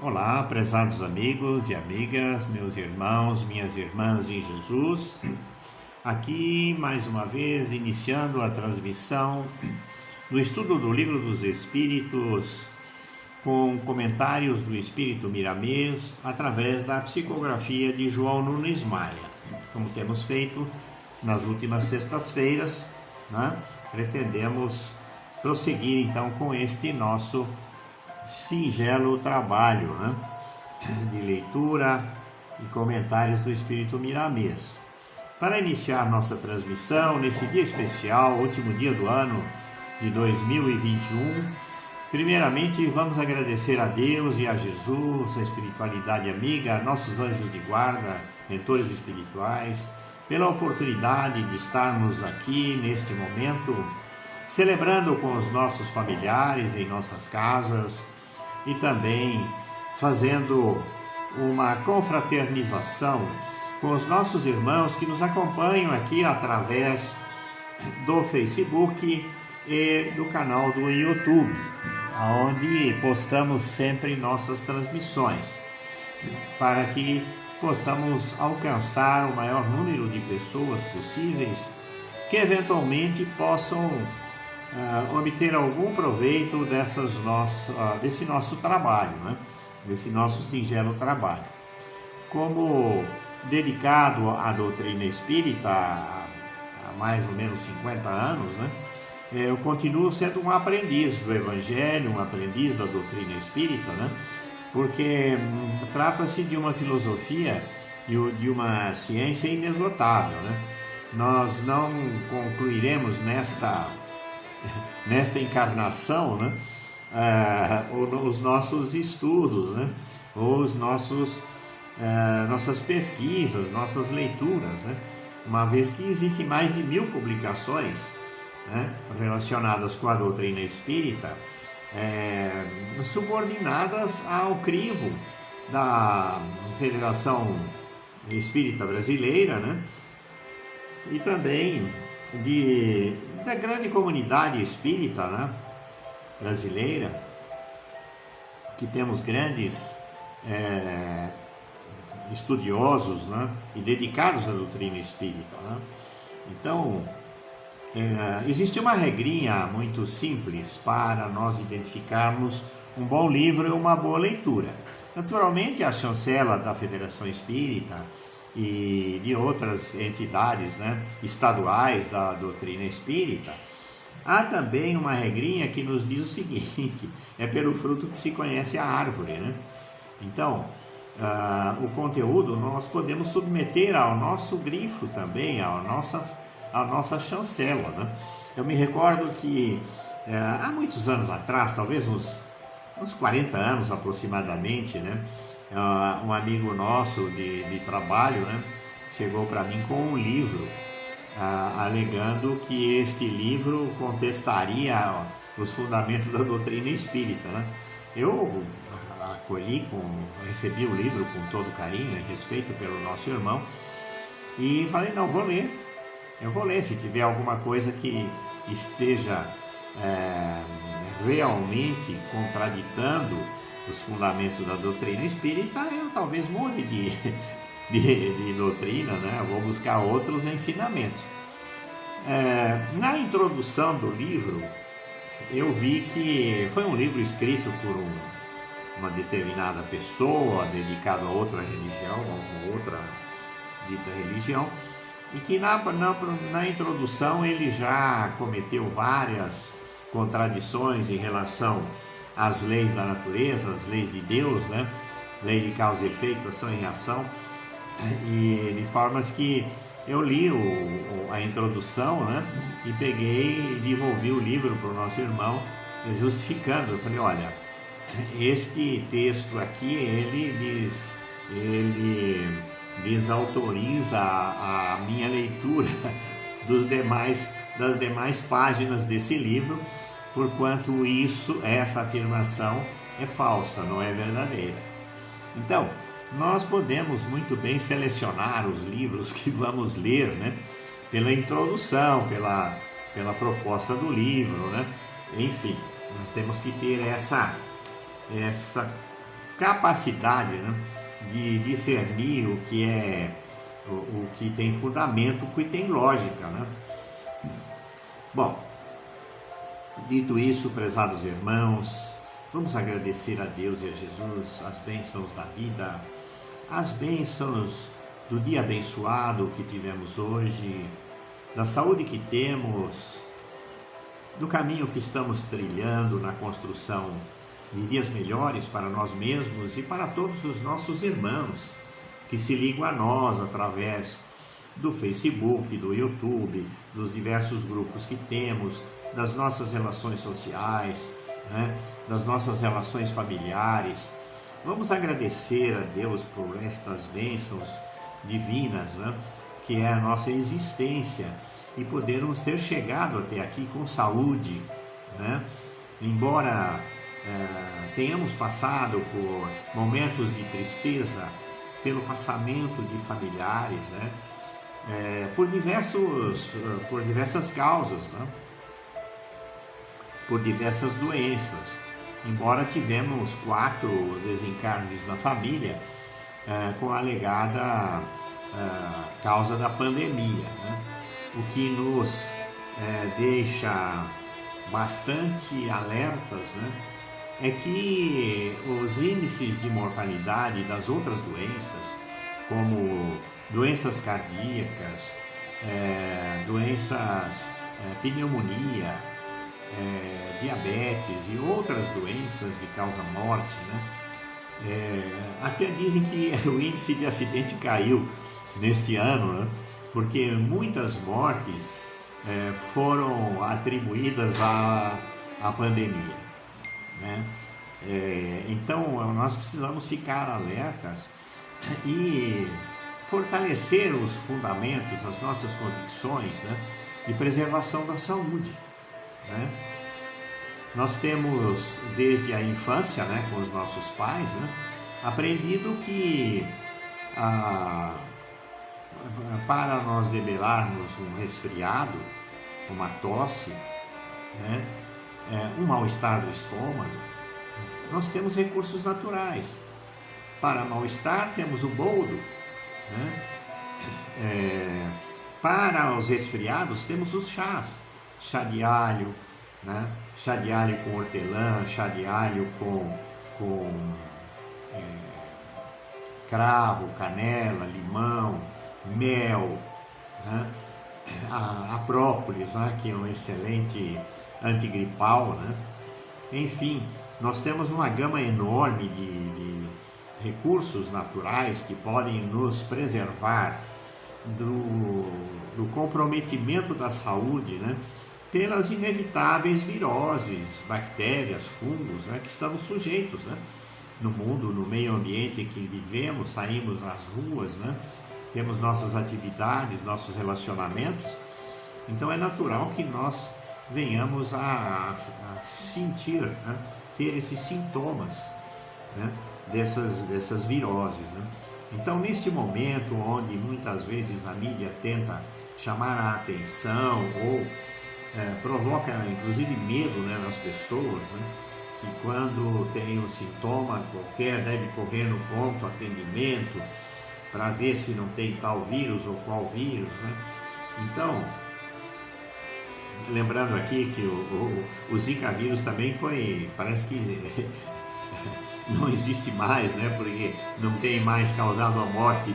Olá, prezados amigos e amigas, meus irmãos, minhas irmãs em Jesus. Aqui, mais uma vez, iniciando a transmissão do estudo do Livro dos Espíritos, com comentários do Espírito Miramês, através da psicografia de João Nunes Maia. Como temos feito nas últimas sextas-feiras, né? Pretendemos prosseguir então com este nosso singelo trabalho, né, de leitura e comentários do Espírito Miramês. Para iniciar nossa transmissão nesse dia especial, último dia do ano de 2021, primeiramente vamos agradecer a Deus e a Jesus, a espiritualidade amiga, a nossos anjos de guarda, mentores espirituais, pela oportunidade de estarmos aqui neste momento, celebrando com os nossos familiares em nossas casas, e também fazendo uma confraternização com os nossos irmãos que nos acompanham aqui através do Facebook e do canal do YouTube, onde postamos sempre nossas transmissões, para que possamos alcançar o maior número de pessoas possíveis que eventualmente possam obter algum proveito desse nosso trabalho, né? Desse nosso singelo trabalho. Como dedicado à doutrina espírita há mais ou menos 50 anos, né? Eu continuo sendo um aprendiz do Evangelho, um aprendiz da doutrina espírita, né? Porque trata-se de uma filosofia e de uma ciência inesgotável, né? Nós não concluiremos nesta encarnação, né, os nossos estudos, né, nossas pesquisas, nossas leituras, né, uma vez que existem mais de 1000 publicações, né, relacionadas com a doutrina espírita, subordinadas ao crivo da Federação Espírita Brasileira, né, e também da grande comunidade espírita, né, brasileira, que temos grandes estudiosos, né, e dedicados à doutrina espírita, né? Então, existe uma regrinha muito simples para nós identificarmos um bom livro e uma boa leitura. Naturalmente, a chancela da Federação Espírita e de outras entidades, né, estaduais da doutrina espírita, há também uma regrinha que nos diz o seguinte: é pelo fruto que se conhece a árvore, né? Então, o conteúdo nós podemos submeter ao nosso grifo também, à nossa chancela, né? Eu me recordo que há muitos anos atrás, talvez uns 40 anos aproximadamente, né? Um amigo nosso de trabalho, né, chegou para mim com um livro, alegando que este livro contestaria os fundamentos da doutrina espírita, né? Eu recebi o livro com todo carinho e respeito pelo nosso irmão e falei, não, eu vou ler, se tiver alguma coisa que esteja realmente contraditando os fundamentos da doutrina espírita, eu talvez mude de doutrina, né? Eu vou buscar outros ensinamentos. Na introdução do livro, eu vi que foi um livro escrito por uma determinada pessoa, dedicado a outra religião, a outra dita religião, e que na introdução ele já cometeu várias contradições em relação as leis da natureza, as leis de Deus, né? Lei de causa e efeito, ação e reação, e de formas que eu li a introdução, né? E peguei e devolvi o livro para o nosso irmão, justificando. Eu falei, olha, este texto aqui, ele desautoriza a minha leitura das demais páginas desse livro, porquanto essa afirmação é falsa, não é verdadeira. Então, nós podemos muito bem selecionar os livros que vamos ler, né? Pela introdução, pela proposta do livro, né? Enfim, nós temos que ter essa capacidade, né, de discernir o que é o que tem fundamento, o que tem lógica, né? Bom, dito isso, prezados irmãos, vamos agradecer a Deus e a Jesus as bênçãos da vida, as bênçãos do dia abençoado que tivemos hoje, da saúde que temos, do caminho que estamos trilhando na construção de dias melhores para nós mesmos e para todos os nossos irmãos que se ligam a nós através do Facebook, do YouTube, dos diversos grupos que temos, das nossas relações sociais, né, das nossas relações familiares. Vamos agradecer a Deus por estas bênçãos divinas, né, que é a nossa existência e podermos ter chegado até aqui com saúde, né? Embora tenhamos passado por momentos de tristeza, pelo passamento de familiares, né? Por diversas causas, né? Por diversas doenças. Embora tivemos 4 desencarnes na família, com a alegada causa da pandemia, né? O que nos deixa bastante alertas, né, é que os índices de mortalidade das outras doenças, como doenças cardíacas, pneumonia, diabetes e outras doenças de causa morte, né, até dizem que o índice de acidente caiu neste ano, né, porque muitas mortes foram atribuídas à pandemia, né? Então nós precisamos ficar alertas e fortalecer os fundamentos, as nossas convicções, né, de preservação da saúde, né? Nós temos desde a infância, né, com os nossos pais, né, aprendido que para nós debelarmos um resfriado, uma tosse, né, um mal-estar do estômago, nós temos recursos naturais. Para mal-estar temos o boldo, né? Para os resfriados temos os chás, chá de alho, né? Chá de alho com hortelã, chá de alho com cravo, canela, limão, mel, né? A própolis, né? Que é um excelente antigripal, né? Enfim, nós temos uma gama enorme de recursos naturais que podem nos preservar do comprometimento da saúde, né, pelas inevitáveis viroses, bactérias, fungos, né, que estamos sujeitos, né, no mundo, no meio ambiente em que vivemos, saímos às ruas, né, temos nossas atividades, nossos relacionamentos. Então é natural que nós venhamos a sentir, né, ter esses sintomas, né, dessas viroses, né? Então, neste momento onde muitas vezes a mídia tenta chamar a atenção ou provoca inclusive medo, né, nas pessoas, né, que quando tem um sintoma qualquer deve correr no pronto atendimento para ver se não tem tal vírus ou qual vírus, né? Então, lembrando aqui que o Zika vírus também parece que não existe mais, né? Porque não tem mais causado a morte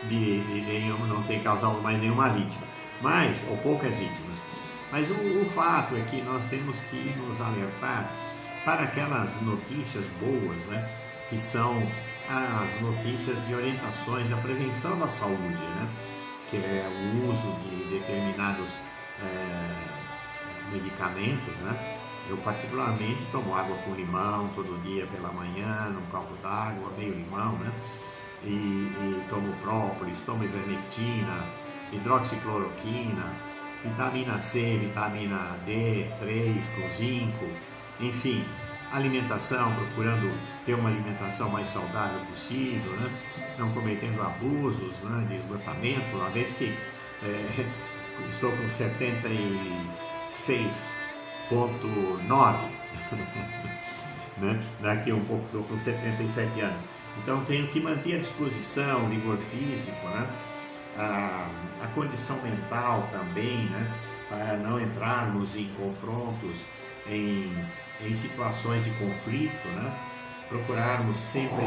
de nenhum, não tem causado mais nenhuma vítima, ou poucas vítimas. Mas o fato é que nós temos que nos alertar para aquelas notícias boas, né? Que são as notícias de orientações da prevenção da saúde, né? Que é o uso de determinados medicamentos, né? Eu particularmente tomo água com limão todo dia pela manhã, num copo d'água, meio limão, né? E tomo própolis, tomo ivermectina, hidroxicloroquina, vitamina C, vitamina D3 com zinco, enfim, alimentação, procurando ter uma alimentação mais saudável possível, né? Não cometendo abusos, né, de esgotamento, uma vez que estou com 76,9 né? Daqui a um pouco estou com 77 anos. Então tenho que manter a disposição, o vigor físico, né? A condição mental também, né? Para não entrarmos em confrontos, em situações de conflito, né? Procurarmos sempre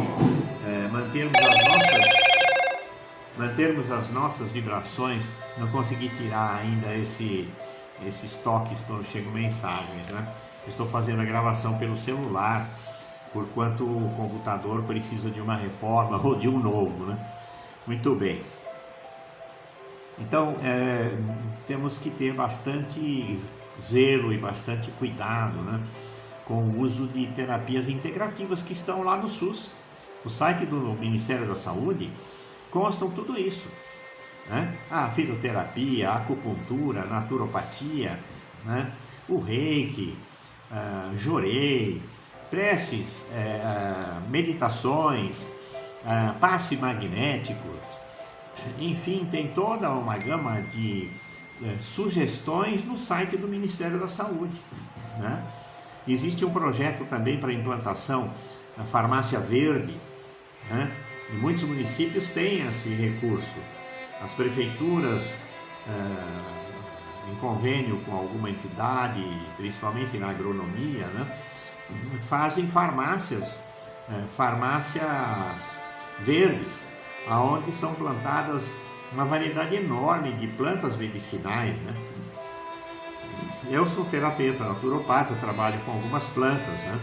mantermos as nossas vibrações, não conseguir tirar ainda esses toques quando chegam mensagens, né? Estou fazendo a gravação pelo celular, porquanto o computador precisa de uma reforma ou de um novo, né? Muito bem. Então, temos que ter bastante zelo e bastante cuidado, né, com o uso de terapias integrativas que estão lá no SUS. O site do Ministério da Saúde constam tudo isso, né? A fitoterapia, a acupuntura, a naturopatia, né? O reiki, jorei, preces, meditações, passe magnéticos, enfim, tem toda uma gama de sugestões no site do Ministério da Saúde, né? Existe um projeto também para implantação da farmácia verde, né? E muitos municípios têm esse recurso. As prefeituras, em convênio com alguma entidade, principalmente na agronomia, né, fazem farmácias verdes, aonde são plantadas uma variedade enorme de plantas medicinais, né? Eu sou terapeuta naturopata, trabalho com algumas plantas, né?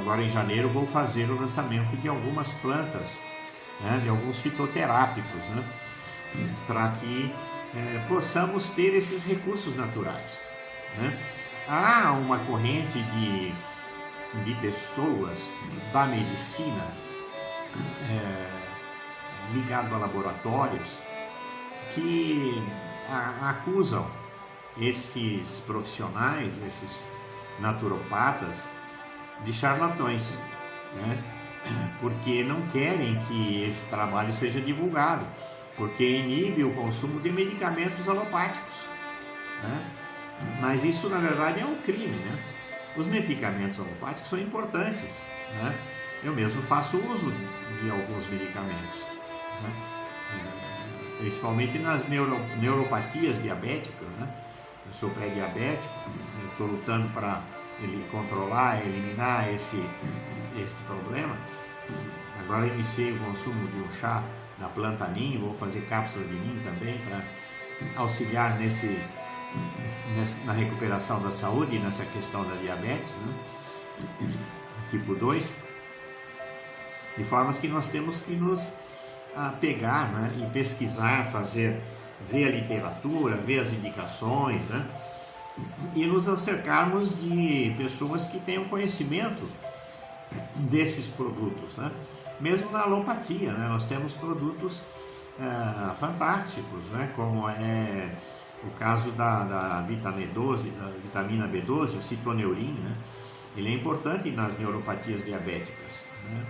Agora em janeiro vou fazer o lançamento de algumas plantas, né? De alguns fitoterápicos, né? Para que possamos ter esses recursos naturais, né? Há uma corrente de pessoas da medicina ligado a laboratórios que acusam esses profissionais, esses naturopatas, de charlatões, né? Porque não querem que esse trabalho seja divulgado, porque inibe o consumo de medicamentos alopáticos, né? Mas isso na verdade é um crime, né? Os medicamentos alopáticos são importantes, né? Eu mesmo faço uso de alguns medicamentos, né? Principalmente nas neuropatias diabéticas, né? Eu sou pré-diabético, estou lutando para controlar, eliminar esse problema. Agora iniciei o consumo de um chá da planta NIM, vou fazer cápsulas de NIM também para auxiliar na recuperação da saúde e nessa questão da diabetes, né? Tipo 2. De formas que nós temos que nos pegar, né, e pesquisar, ver a literatura, ver as indicações, né, e nos acercarmos de pessoas que tenham conhecimento desses produtos, né. Mesmo na alopatia, né, nós temos produtos fantásticos, né, como é o caso da vitamina B12, o citoneurin, né, ele é importante nas neuropatias diabéticas, né.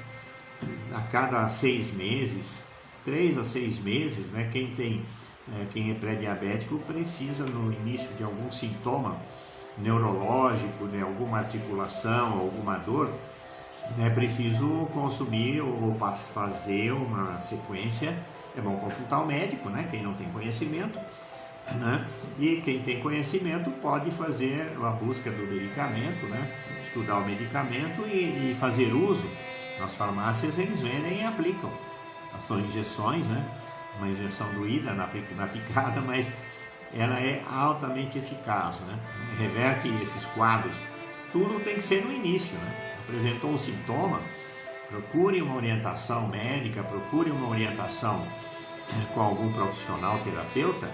A cada 6 meses, 3 a 6 meses, né, quem é pré-diabético precisa, no início de algum sintoma neurológico, né, alguma articulação, alguma dor, é preciso consumir ou fazer uma sequência. É bom consultar o médico, né, quem não tem conhecimento, né, e quem tem conhecimento pode fazer a busca do medicamento, né, estudar o medicamento e fazer uso. Nas farmácias eles vendem e aplicam. São injeções, né? Uma injeção doída na picada, mas ela é altamente eficaz, né? Reverte esses quadros. Tudo tem que ser no início, né? Apresentou um sintoma, procure uma orientação médica, procure uma orientação com algum profissional terapeuta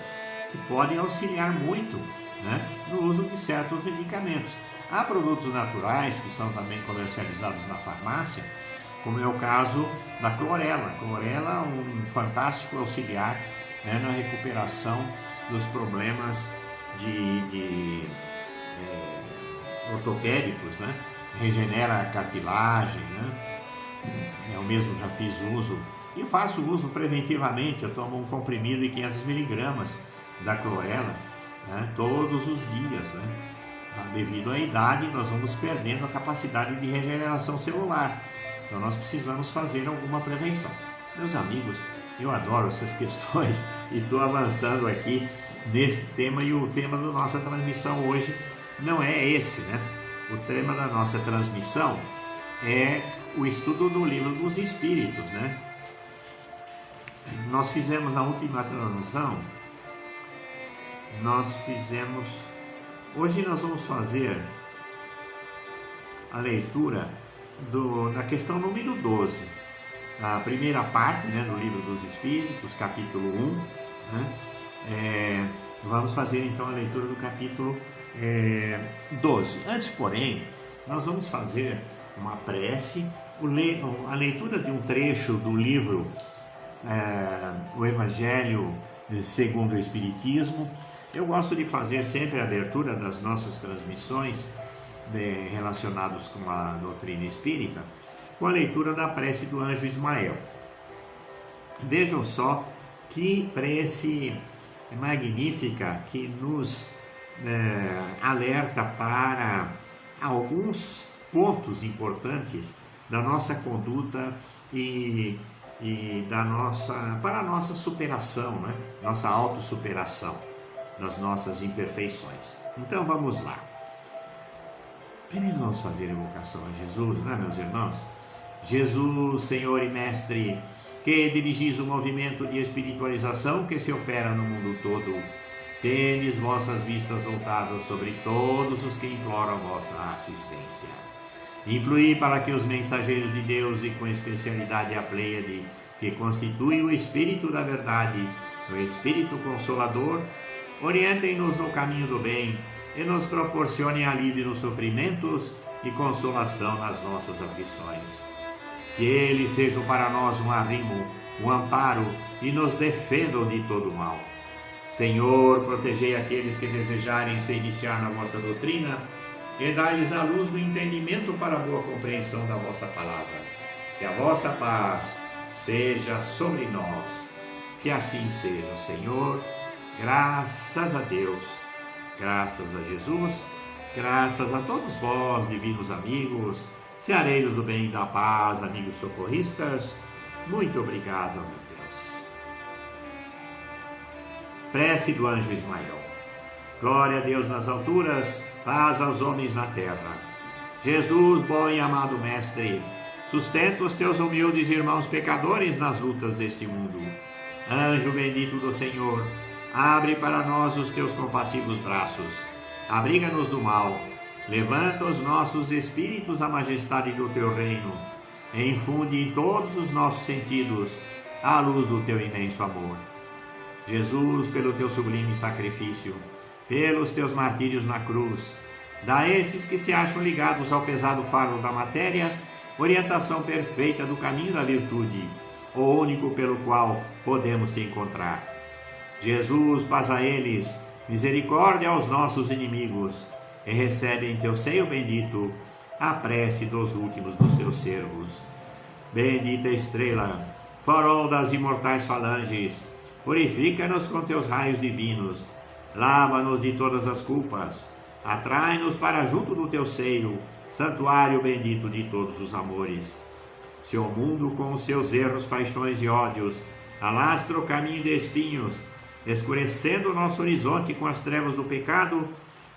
que pode auxiliar muito, né, no uso de certos medicamentos. Há produtos naturais que são também comercializados na farmácia, como é o caso da clorela. A clorela é um fantástico auxiliar, né, na recuperação dos problemas ortopédicos, né? Regenera a cartilagem, né? Eu mesmo já fiz uso e faço uso preventivamente. Eu tomo um comprimido de 500 miligramas da clorela, né, todos os dias, né? devido à idade, nós vamos perdendo a capacidade de regeneração celular. Então nós precisamos fazer alguma prevenção. Meus amigos, eu adoro essas questões e estou avançando aqui nesse tema, e o tema da nossa transmissão hoje não é esse, né? O tema da nossa transmissão é o estudo do Livro dos Espíritos, né? Nós fizemos na última transmissão, hoje nós vamos fazer a leitura da questão número 12, a primeira parte, né, do Livro dos Espíritos, capítulo 1, né? Vamos fazer então a leitura do capítulo 12. Antes, porém, nós vamos fazer uma prece, a leitura de um trecho do livro o Evangelho segundo o Espiritismo. Eu gosto de fazer sempre a abertura das nossas transmissões relacionadas com a doutrina espírita, com a leitura da prece do anjo Ismael. Vejam só que prece magnífica, que nos alerta para alguns pontos importantes da nossa conduta e para a nossa superação, né? Nossa autossuperação das nossas imperfeições. Então vamos lá. Primeiro vamos fazer a invocação a Jesus, né, meus irmãos? Jesus, Senhor e Mestre, que dirigis o movimento de espiritualização que se opera no mundo todo, tendes vossas vistas voltadas sobre todos os que imploram vossa assistência. Influí para que os mensageiros de Deus, e com especialidade a Pleiade, que constitui o Espírito da Verdade, o Espírito Consolador, orientem-nos no caminho do bem e nos proporcionem alívio nos sofrimentos e consolação nas nossas aflições. Que eles sejam para nós um arrimo, um amparo, e nos defendam de todo mal. Senhor, protegei aqueles que desejarem se iniciar na vossa doutrina, e dai-lhes a luz do entendimento para a boa compreensão da vossa palavra. Que a vossa paz seja sobre nós. Que assim seja, Senhor. Graças a Deus, graças a Jesus, graças a todos vós, divinos amigos, seareiros do bem e da paz, amigos socorristas. Muito obrigado, meu Deus. Prece do anjo Ismael. Glória a Deus nas alturas, paz aos homens na terra. Jesus, bom e amado Mestre, sustenta os teus humildes irmãos pecadores nas lutas deste mundo. Anjo bendito do Senhor, abre para nós os teus compassivos braços. Abriga-nos do mal. Levanta os nossos espíritos à majestade do teu reino. Infunde em todos os nossos sentidos a luz do teu imenso amor. Jesus, pelo teu sublime sacrifício, pelos teus martírios na cruz, dá a esses que se acham ligados ao pesado fardo da matéria, orientação perfeita do caminho da virtude, o único pelo qual podemos te encontrar. Jesus, paz a eles, misericórdia aos nossos inimigos, e recebe em teu seio bendito a prece dos últimos dos teus servos. Bendita estrela, farol das imortais falanges, purifica-nos com teus raios divinos, lava-nos de todas as culpas, atrai-nos para junto do teu seio, santuário bendito de todos os amores. Se o mundo com os seus erros, paixões e ódios alastra o caminho de espinhos, escurecendo o nosso horizonte com as trevas do pecado,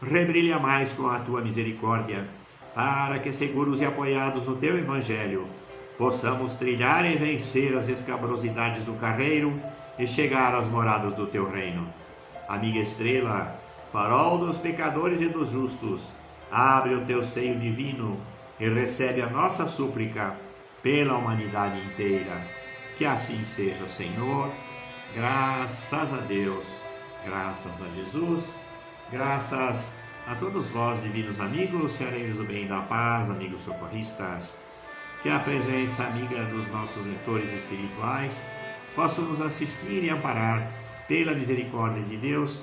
rebrilha mais com a tua misericórdia, para que, seguros e apoiados no teu Evangelho, possamos trilhar e vencer as escabrosidades do carreiro e chegar às moradas do teu reino. Amiga estrela, farol dos pecadores e dos justos, abre o teu seio divino e recebe a nossa súplica pela humanidade inteira. Que assim seja, Senhor. Graças a Deus, graças a Jesus, graças a todos vós, divinos amigos, seareiros do bem e da paz, amigos socorristas. Que a presença amiga dos nossos mentores espirituais possa nos assistir e amparar pela misericórdia de Deus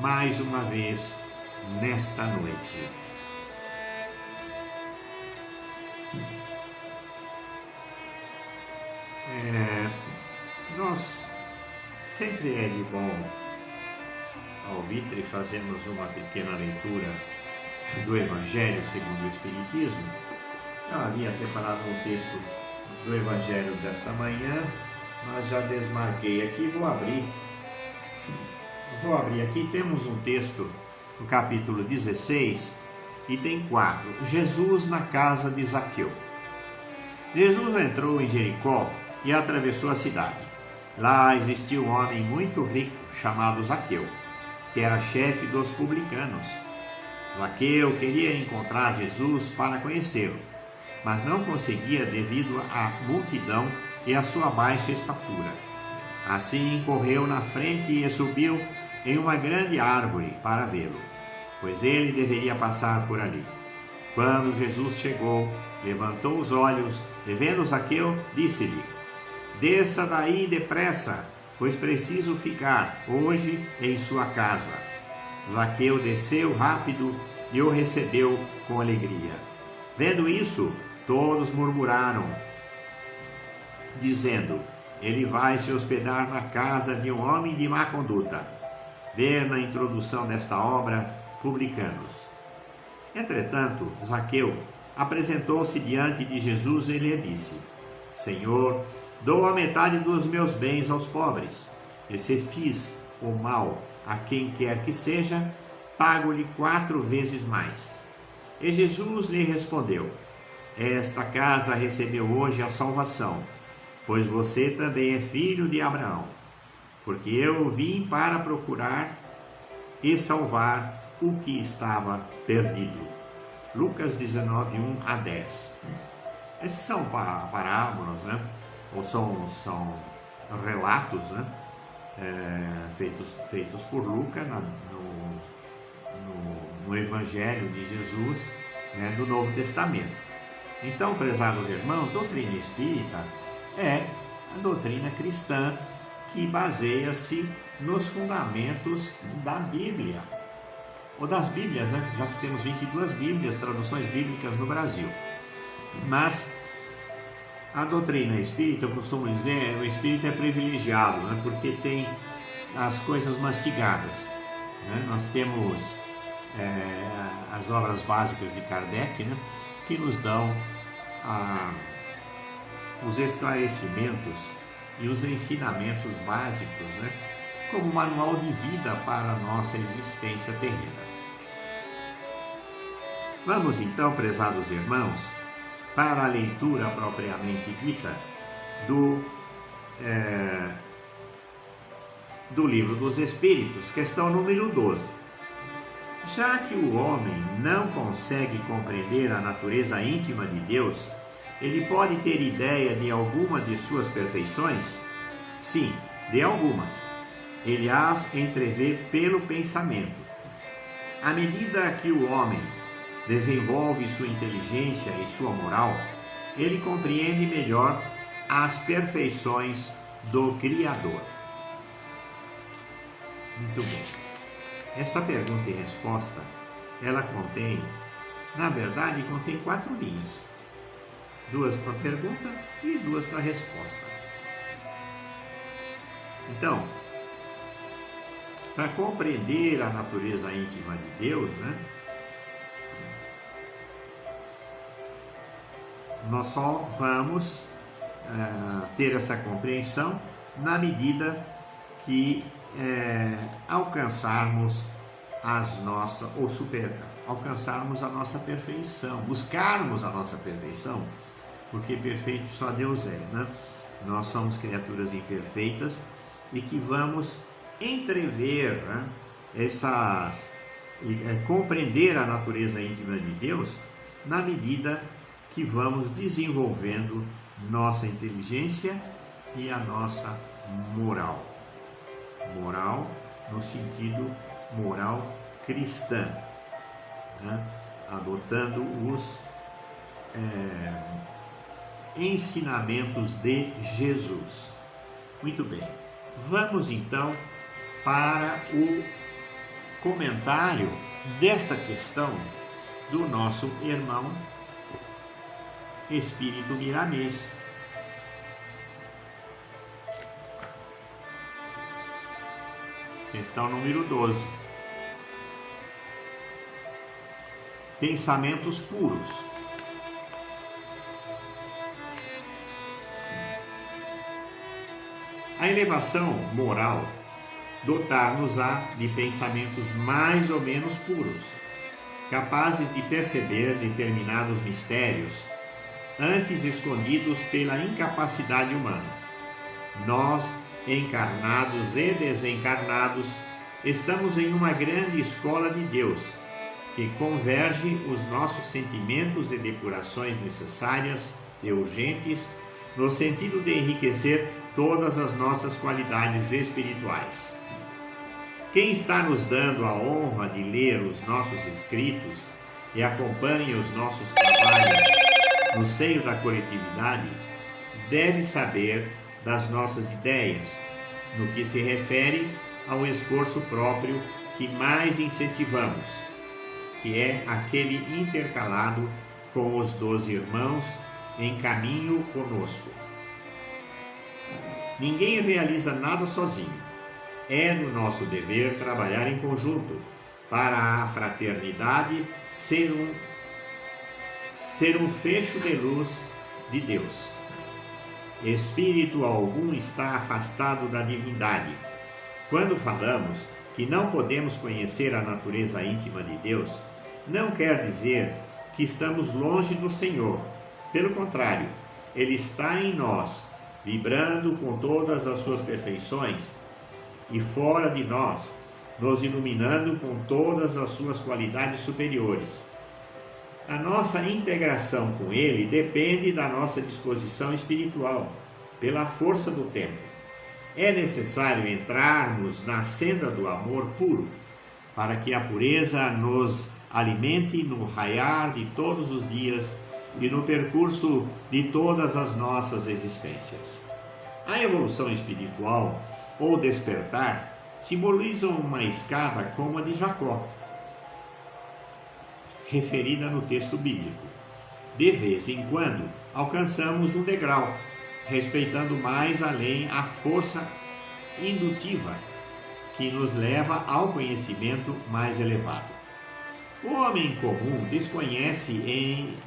mais uma vez nesta noite. Nós sempre é de bom, ao vitre, fazermos uma pequena leitura do Evangelho segundo o Espiritismo. Eu havia separado um texto do Evangelho desta manhã, mas já desmarquei aqui. Vou abrir aqui. Temos um texto no capítulo 16, item 4. Jesus na casa de Zaqueu. Jesus entrou em Jericó e atravessou a cidade. Lá existia um homem muito rico chamado Zaqueu, que era chefe dos publicanos. Zaqueu queria encontrar Jesus para conhecê-lo, mas não conseguia devido à multidão e à sua baixa estatura. Assim correu na frente e subiu em uma grande árvore para vê-lo, pois ele deveria passar por ali. Quando Jesus chegou, levantou os olhos e, vendo Zaqueu, disse-lhe: desça daí depressa, pois preciso ficar hoje em sua casa. Zaqueu desceu rápido e o recebeu com alegria. Vendo isso, todos murmuraram, dizendo: ele vai se hospedar na casa de um homem de má conduta. Ver na introdução desta obra, Publicanos. Entretanto, Zaqueu apresentou-se diante de Jesus e lhe disse: Senhor, dou a metade dos meus bens aos pobres, e se fiz o mal a quem quer que seja, pago-lhe 4 vezes mais. E Jesus lhe respondeu: esta casa recebeu hoje a salvação, pois você também é filho de Abraão, porque eu vim para procurar e salvar o que estava perdido. Lucas 19, 1 a 10. Esses são parábolas, né? Ou são relatos, né? Feitos por Lucas no Evangelho de Jesus, né? Do Novo Testamento. Então, prezados irmãos, doutrina espírita é a doutrina cristã que baseia-se nos fundamentos da Bíblia, ou das Bíblias, né? Já que temos 22 Bíblias, traduções bíblicas no Brasil. Mas a doutrina espírita, eu costumo dizer, o espírita é privilegiado, né? Porque tem as coisas mastigadas, né? Nós temos as obras básicas de Kardec, né? Que nos dão os esclarecimentos e os ensinamentos básicos, né? Como manual de vida para a nossa existência terrena. Vamos então, prezados irmãos, para a leitura propriamente dita do Livro dos Espíritos, questão número 12. Já que o homem não consegue compreender a natureza íntima de Deus, ele pode ter ideia de alguma de suas perfeições? Sim, de algumas. Ele as entrevê pelo pensamento. À medida que o homem desenvolve sua inteligência e sua moral, ele compreende melhor as perfeições do Criador. Muito bem. Esta pergunta e resposta, ela contém 4 linhas. 2 para a pergunta e 2 para a resposta. Então, para compreender a natureza íntima de Deus, né, nós só vamos ter essa compreensão na medida que alcançarmos alcançarmos a nossa perfeição, buscarmos a nossa perfeição, porque perfeito só Deus é, né? Nós somos criaturas imperfeitas e que vamos entrever, né, compreender a natureza íntima de Deus na medida que vamos desenvolvendo nossa inteligência e a nossa moral. Moral no sentido moral cristã, né? Adotando os ensinamentos de Jesus. Muito bem, vamos então para o comentário desta questão do nosso irmão Espírito Miramês. Questão número 12. pensamentos puros. A elevação moral dotar-nos-á de pensamentos mais ou menos puros, capazes de perceber determinados mistérios, antes escondidos pela incapacidade humana. Nós, encarnados e desencarnados, estamos em uma grande escola de Deus, que converge os nossos sentimentos e depurações necessárias e urgentes, no sentido de enriquecer todas as nossas qualidades espirituais. Quem está nos dando a honra de ler os nossos escritos e acompanha os nossos trabalhos no seio da coletividade, deve saber das nossas ideias, no que se refere ao esforço próprio que mais incentivamos, que é aquele intercalado com os 12 irmãos em caminho conosco. Ninguém realiza nada sozinho. É do nosso dever trabalhar em conjunto para a fraternidade ser um fecho de luz de Deus. Espírito algum está afastado da divindade. Quando falamos que não podemos conhecer a natureza íntima de Deus, não quer dizer que estamos longe do Senhor. Pelo contrário, Ele está em nós, vibrando com todas as suas perfeições, e fora de nós, nos iluminando com todas as suas qualidades superiores. A nossa integração com Ele depende da nossa disposição espiritual, pela força do tempo. É necessário entrarmos na senda do amor puro, para que a pureza nos alimente no raiar de todos os dias e no percurso de todas as nossas existências. A evolução espiritual ou despertar simbolizam uma escada como a de Jacó, referida no texto bíblico. De vez em quando, alcançamos um degrau, respeitando mais além a força indutiva que nos leva ao conhecimento mais elevado. O homem comum desconhece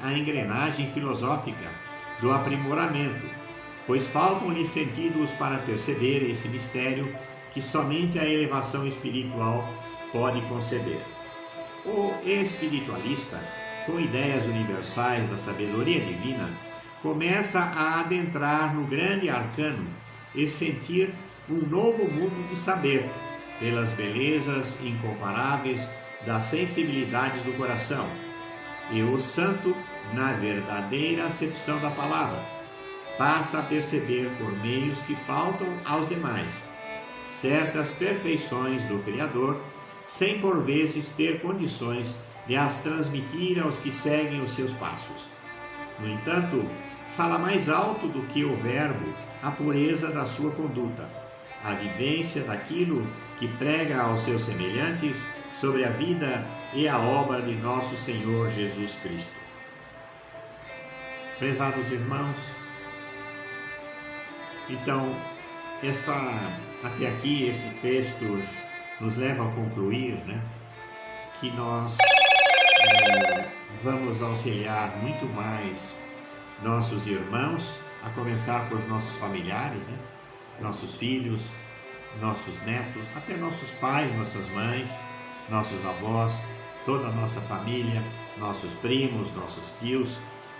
a engrenagem filosófica do aprimoramento, pois faltam-lhe sentidos para perceber esse mistério que somente a elevação espiritual pode conceber. O espiritualista, com ideias universais da sabedoria divina, começa a adentrar no grande arcano e sentir um novo mundo de saber, pelas belezas incomparáveis das sensibilidades do coração, e o santo, na verdadeira acepção da palavra, passa a perceber por meios que faltam aos demais certas perfeições do Criador, sem por vezes ter condições de as transmitir aos que seguem os seus passos. No entanto, fala mais alto do que o verbo a pureza da sua conduta, a vivência daquilo que prega aos seus semelhantes sobre a vida e a obra de nosso Senhor Jesus Cristo. Prezados irmãos, então, até aqui este texto nos leva a concluir, que nós vamos auxiliar muito mais nossos irmãos, a começar por nossos familiares, nossos filhos, nossos netos, até nossos pais, nossas mães, nossos avós, toda a nossa família, nossos primos, nossos tios,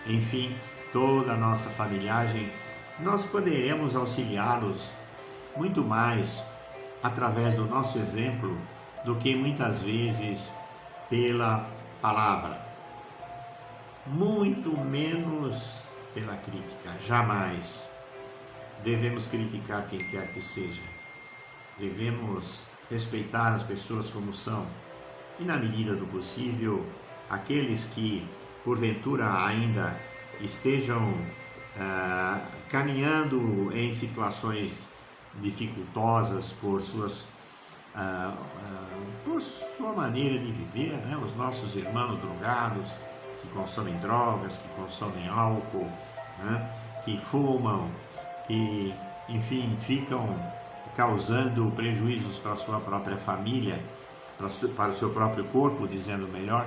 enfim, toda a nossa familiagem. Nós poderemos auxiliá-los muito mais através do nosso exemplo do que muitas vezes pela palavra. Muito menos pela crítica. Jamais devemos criticar quem quer que seja. Devemos respeitar as pessoas como são e, na medida do possível, aqueles que porventura ainda estejam caminhando em situações dificultosas por sua maneira de viver, os nossos irmãos drogados que consomem drogas, que consomem álcool, que fumam, que enfim ficam causando prejuízos para a sua própria família, para o seu próprio corpo, dizendo melhor.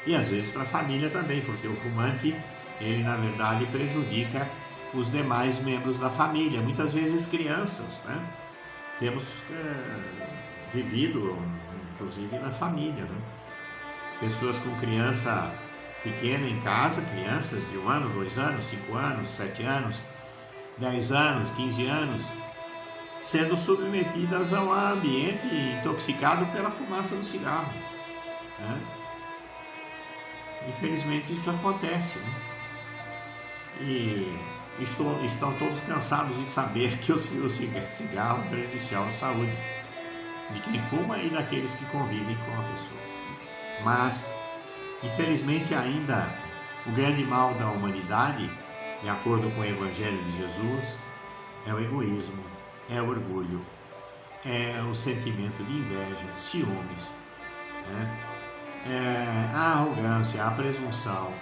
E às vezes para a família também, porque o fumante, ele na verdade prejudica os demais membros da família, muitas vezes crianças, né? Temos vivido, inclusive na família, né? Pessoas com criança pequena em casa, crianças de 1 ano, 2 anos, 5 anos, 7 anos, 10 anos, 15 anos, sendo submetidas a um ambiente intoxicado pela fumaça do cigarro, né? Infelizmente isso acontece, né? E estão todos cansados de saber que o cigarro é prejudicial à saúde de quem fuma e daqueles que convivem com a pessoa. Mas, infelizmente, ainda o grande mal da humanidade, de acordo com o Evangelho de Jesus, é o egoísmo, é o orgulho, é o sentimento de inveja, ciúmes, né? É a arrogância, a presunção,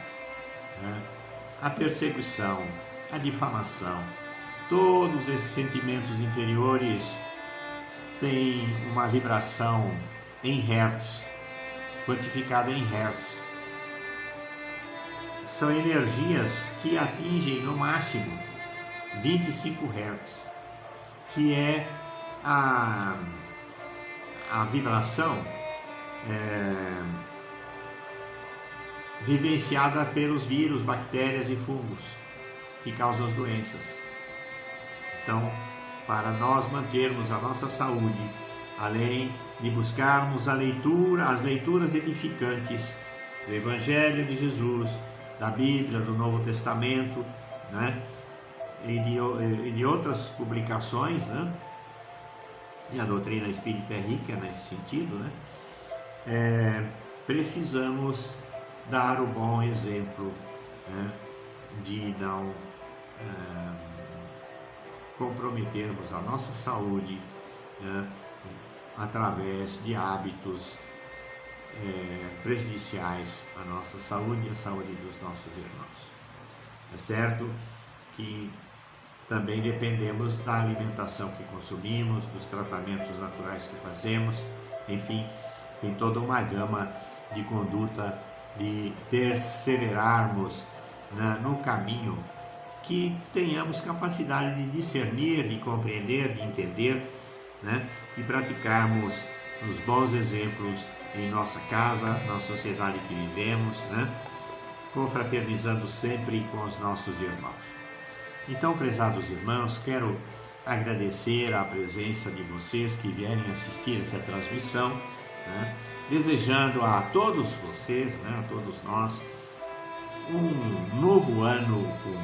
né? A perseguição, a difamação. Todos esses sentimentos inferiores têm uma vibração em hertz, quantificada em hertz. São energias que atingem no máximo 25 hertz, que é a vibração vivenciada pelos vírus, bactérias e fungos que causam as doenças. Então, para nós mantermos a nossa saúde, além de buscarmos as leituras edificantes do Evangelho de Jesus, da Bíblia, do Novo Testamento, né? e de outras publicações, né? E a doutrina espírita é rica nesse sentido, né? Precisamos dar o bom exemplo, né? De não comprometermos a nossa saúde, né? Através de hábitos prejudiciais à nossa saúde e à saúde dos nossos irmãos. É certo que também dependemos da alimentação que consumimos, dos tratamentos naturais que fazemos, enfim, tem toda uma gama de conduta, de perseverarmos no caminho, que tenhamos capacidade de discernir, de compreender, de entender, né? E praticarmos os bons exemplos em nossa casa, na sociedade que vivemos, né? Confraternizando sempre com os nossos irmãos. Então, prezados irmãos, quero agradecer a presença de vocês que vierem assistir essa transmissão, né? Desejando a todos vocês, né, a todos nós, um novo ano com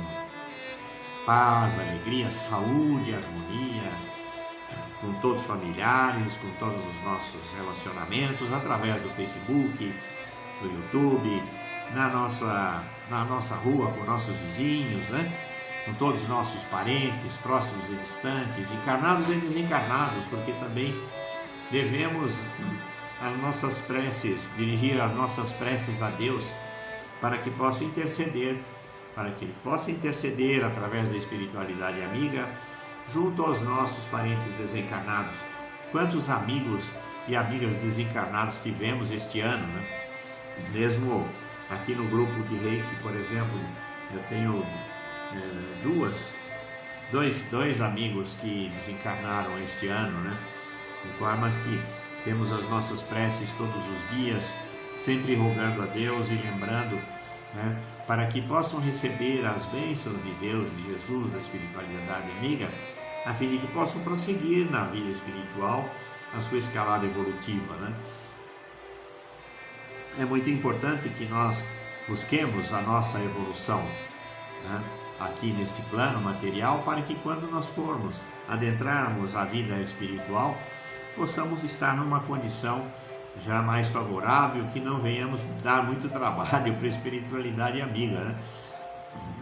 paz, alegria, saúde, harmonia, com todos os familiares, com todos os nossos relacionamentos, através do Facebook, do YouTube, na nossa rua, com nossos vizinhos, né? Com todos os nossos parentes, próximos e distantes, encarnados e desencarnados, porque também devemos as nossas preces, dirigir as nossas preces a Deus, para que possa interceder, através da espiritualidade amiga, junto aos nossos parentes desencarnados. Quantos amigos e amigas desencarnados tivemos este ano, né? Mesmo aqui no grupo de Reiki, por exemplo, eu tenho dois amigos que desencarnaram este ano, né? De formas que temos as nossas preces todos os dias, sempre rogando a Deus e lembrando, né, para que possam receber as bênçãos de Deus, de Jesus, da espiritualidade amiga, a fim de que possam prosseguir na vida espiritual a sua escalada evolutiva, né? É muito importante que nós busquemos a nossa evolução, né, aqui neste plano material, para que quando nós formos adentrarmos a vida espiritual, possamos estar numa condição já mais favorável, que não venhamos dar muito trabalho para a espiritualidade amiga,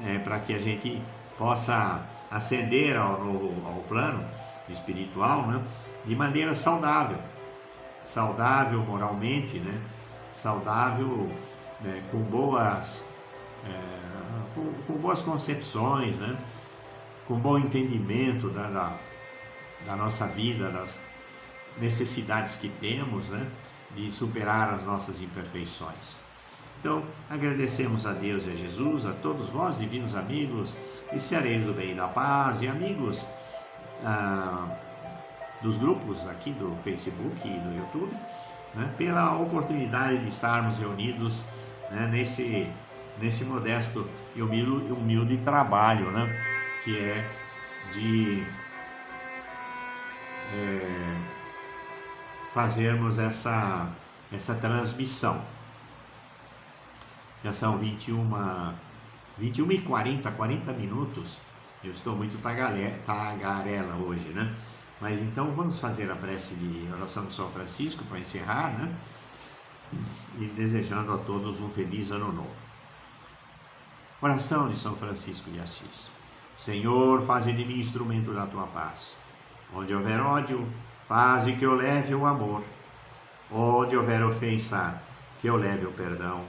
né? Para que a gente possa ascender ao plano espiritual, né? De maneira saudável moralmente, né? Saudável, né? Com boas concepções, né? Com bom entendimento da nossa vida, das necessidades que temos, né? De superar as nossas imperfeições. Então, agradecemos a Deus e a Jesus, a todos vós, divinos amigos, e sereis do bem e da paz, e amigos dos grupos aqui do Facebook e do YouTube, né, pela oportunidade de estarmos reunidos, né, nesse modesto e humilde trabalho, né, que é de fazermos essa transmissão. Já são 21h40, 40 minutos. Eu estou muito tagarela hoje, né? Mas então vamos fazer a prece de oração de São Francisco para encerrar, né? E desejando a todos um feliz ano novo. Oração de São Francisco de Assis. Senhor, faze de mim instrumento da tua paz. Onde houver ódio, faze que eu leve o amor. Onde houver ofensa, que eu leve o perdão.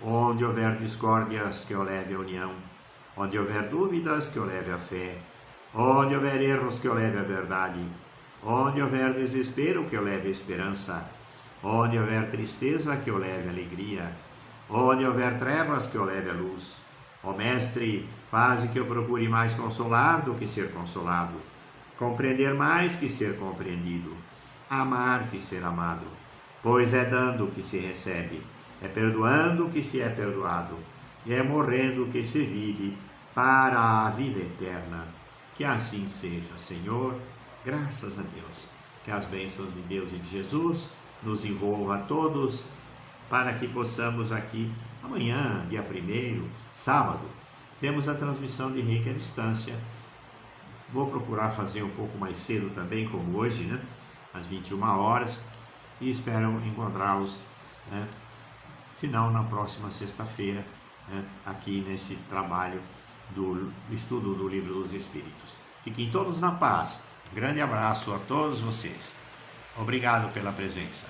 Onde houver discórdias, que eu leve a união. Onde houver dúvidas, que eu leve a fé. Onde houver erros, que eu leve a verdade. Onde houver desespero, que eu leve a esperança. Onde houver tristeza, que eu leve a alegria. Onde houver trevas, que eu leve a luz. Ó Mestre, faze que eu procure mais consolar do que ser consolado. Compreender mais que ser compreendido. Amar que ser amado. Pois é dando que se recebe. É perdoando que se é perdoado, e é morrendo que se vive para a vida eterna. Que assim seja, Senhor, graças a Deus. Que as bênçãos de Deus e de Jesus nos envolvam a todos, para que possamos aqui, amanhã, dia 1º, sábado, temos a transmissão de Reiki à distância. Vou procurar fazer um pouco mais cedo também, como hoje, né? Às 21 horas, e espero encontrá-los, né? Se não, na próxima sexta-feira, né, aqui nesse trabalho do estudo do Livro dos Espíritos. Fiquem todos na paz. Grande abraço a todos vocês. Obrigado pela presença.